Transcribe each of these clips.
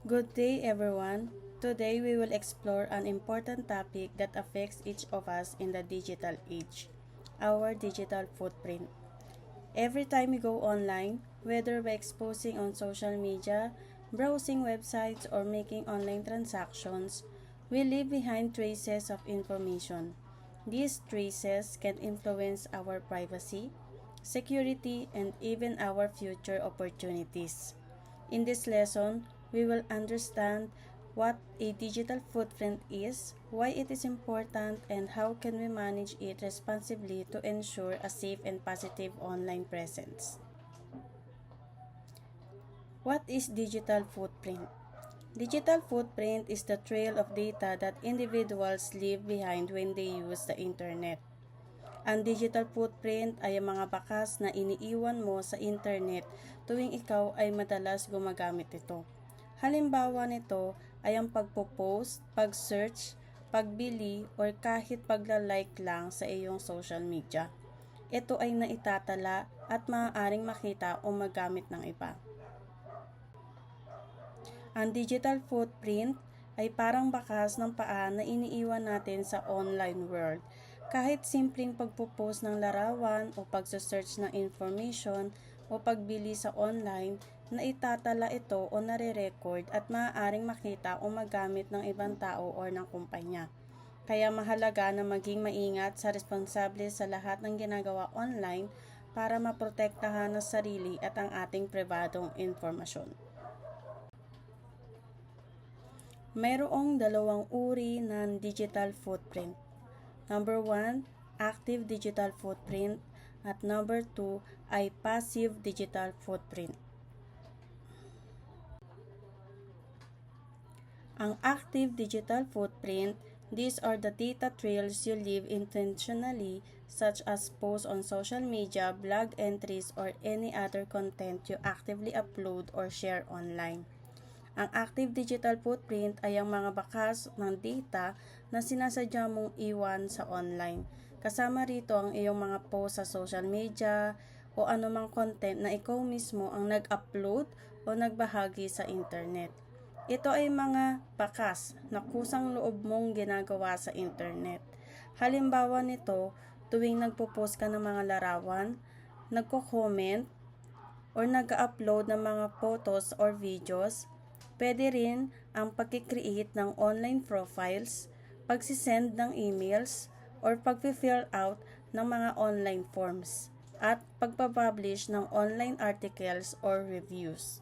Good day, everyone. Today we will explore an important topic that affects each of us in the digital age, our digital footprint. Every time we go online, whether by exposing on social media, browsing websites, or making online transactions, we leave behind traces of information. These traces can influence our privacy, security, and even our future opportunities. In this lesson, we will understand what a digital footprint is, why it is important, and how can we manage it responsibly to ensure a safe and positive online presence. What is digital footprint? Digital footprint is the trail of data that individuals leave behind when they use the internet. Ang digital footprint ay ang mga bakas na iniiwan mo sa internet tuwing ikaw ay madalas gumagamit ito. Halimbawa nito ay ang pagpo-post, pag-search, pagbili, or kahit pagla-like lang sa iyong social media. Ito ay naitatala at maaaring makita o magamit ng iba. Ang digital footprint ay parang bakas ng paa na iniiwan natin sa online world. Kahit simpleng pagpo-post ng larawan o pagsa-search ng information o pagbili sa online, naitatala ito o nare-record at maaaring makita o magamit ng ibang tao o ng kumpanya. Kaya mahalaga na maging maingat sa responsable sa lahat ng ginagawa online para maprotektahan ang sarili at ang ating pribadong informasyon. Mayroong dalawang uri ng digital footprint. Number 1, active digital footprint at number 2 ay passive digital footprint. Ang active digital footprint, these are the data trails you leave intentionally such as posts on social media, blog entries, or any other content you actively upload or share online. Ang active digital footprint ay ang mga bakas ng data na sinasadya mong iwan sa online. Kasama rito ang iyong mga post sa social media o anumang content na ikaw mismo ang nag-upload o nagbahagi sa internet. Ito ay mga bakas na kusang loob mong ginagawa sa internet. Halimbawa nito, tuwing nagpo-post ka ng mga larawan, nagko-comment, or nag-upload ng mga photos or videos. Pwede rin ang pag-create ng online profiles, pag-send ng emails, or pag-fill out ng mga online forms, at pag-publish ng online articles or reviews.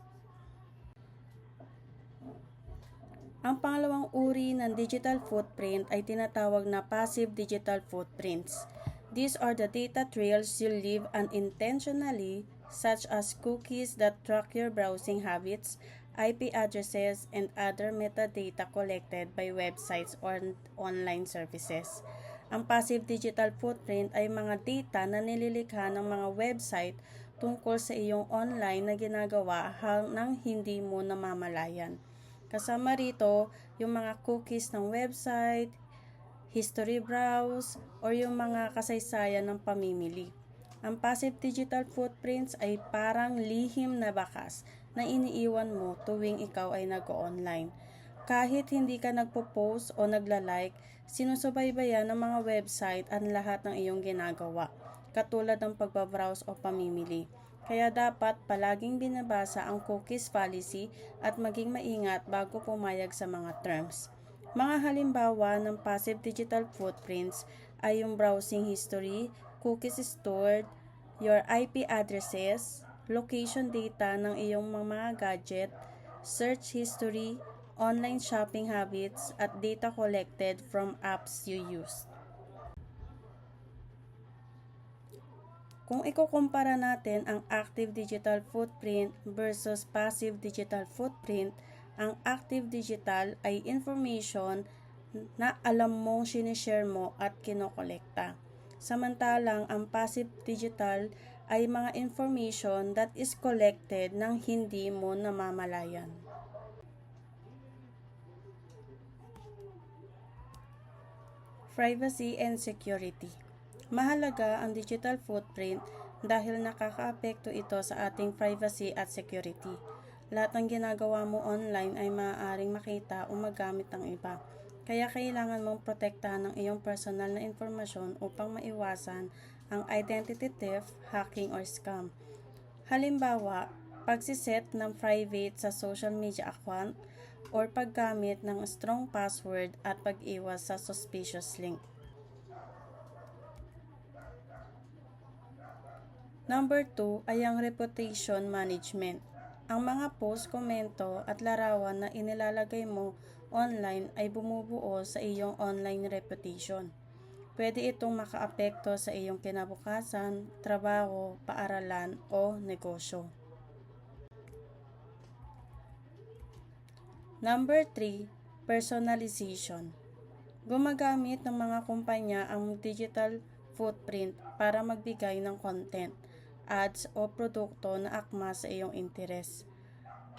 Ang pangalawang uri ng digital footprint ay tinatawag na passive digital footprints. These are the data trails you leave unintentionally, such as cookies that track your browsing habits, IP addresses, and other metadata collected by websites or online services. Ang passive digital footprint ay mga data na nililikha ng mga website tungkol sa iyong online na ginagawa nang hindi mo namamalayan. Kasama rito yung mga cookies ng website, history browse, or yung mga kasaysayan ng pamimili. Ang passive digital footprints ay parang lihim na bakas na iniiwan mo tuwing ikaw ay nag-online. Kahit hindi ka nagpo-post o nagla-like, sinusubaybayan ng mga website ang lahat ng iyong ginagawa, katulad ng pagbabrowse o pamimili. Kaya dapat palaging binabasa ang cookies policy at maging maingat bago pumayag sa mga terms. Mga halimbawa ng passive digital footprints ay yung browsing history, cookies stored, your IP addresses, location data ng iyong mga gadget, search history, online shopping habits, at data collected from apps you use. Kung ikukumpara natin ang active digital footprint versus passive digital footprint, ang active digital ay information na alam mong sinishare mo at kinokolekta. Samantalang ang passive digital ay mga information that is collected nang hindi mo namamalayan. Privacy and security. Mahalaga ang digital footprint dahil nakakaapekto ito sa ating privacy at security. Lahat ng ginagawa mo online ay maaaring makita o magamit ng iba. Kaya kailangan mong protektahan ang iyong personal na impormasyon upang maiwasan ang identity theft, hacking, or scam. Halimbawa, pagsiset ng private sa social media account or paggamit ng strong password at pag-iwas sa suspicious link. Number 2 ay ang reputation management. Ang mga post, komento at larawan na inilalagay mo online ay bumubuo sa iyong online reputation. Pwede itong makaapekto sa iyong kinabukasan, trabaho, paaralan o negosyo. Number 3, personalization. Gumagamit ng mga kumpanya ang digital footprint para magbigay ng content, ads o produkto na akma sa iyong interes.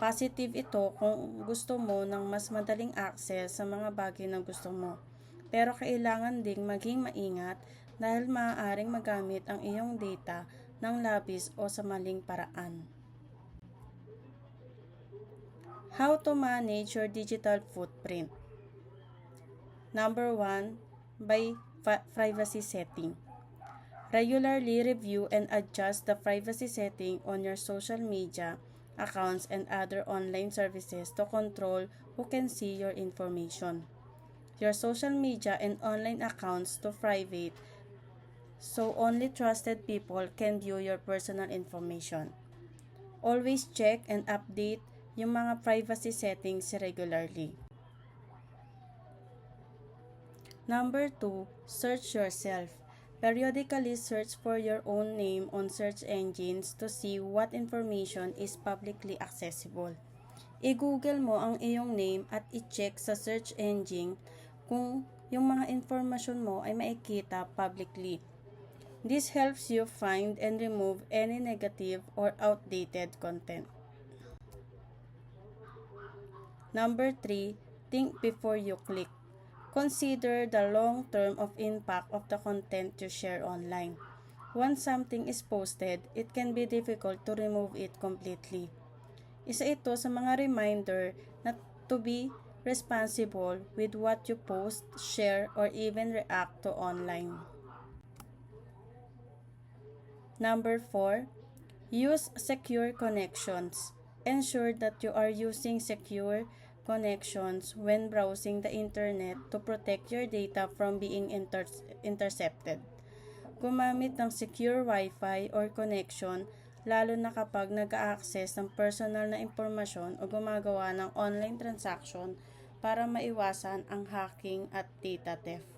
Positive ito kung gusto mo ng mas madaling access sa mga bagay na gusto mo. Pero kailangan ding maging maingat dahil maaaring magamit ang iyong data ng labis o sa maling paraan. How to manage your digital footprint? Number 1, by privacy setting. Regularly review and adjust the privacy setting on your social media accounts and other online services to control who can see your information. Your social media and online accounts to private, so only trusted people can view your personal information. Always check and update yung mga privacy settings regularly. Number 2, search yourself. Periodically search for your own name on search engines to see what information is publicly accessible. I-google mo ang iyong name at i-check sa search engine kung yung mga informasyon mo ay makikita publicly. This helps you find and remove any negative or outdated content. Number 3, think before you click. Consider the long term of impact of the content you share online. Once something is posted, it can be difficult to remove it completely. Isa ito sa mga reminder na to be responsible with what you post, share, or even react to online. Number 4, use secure connections. Ensure that you are using secure connections when browsing the internet to protect your data from being intercepted. Gumamit ng secure Wi-Fi or connection lalo na kapag nag-a-access ng personal na impormasyon o gumagawa ng online transaction para maiwasan ang hacking at data theft.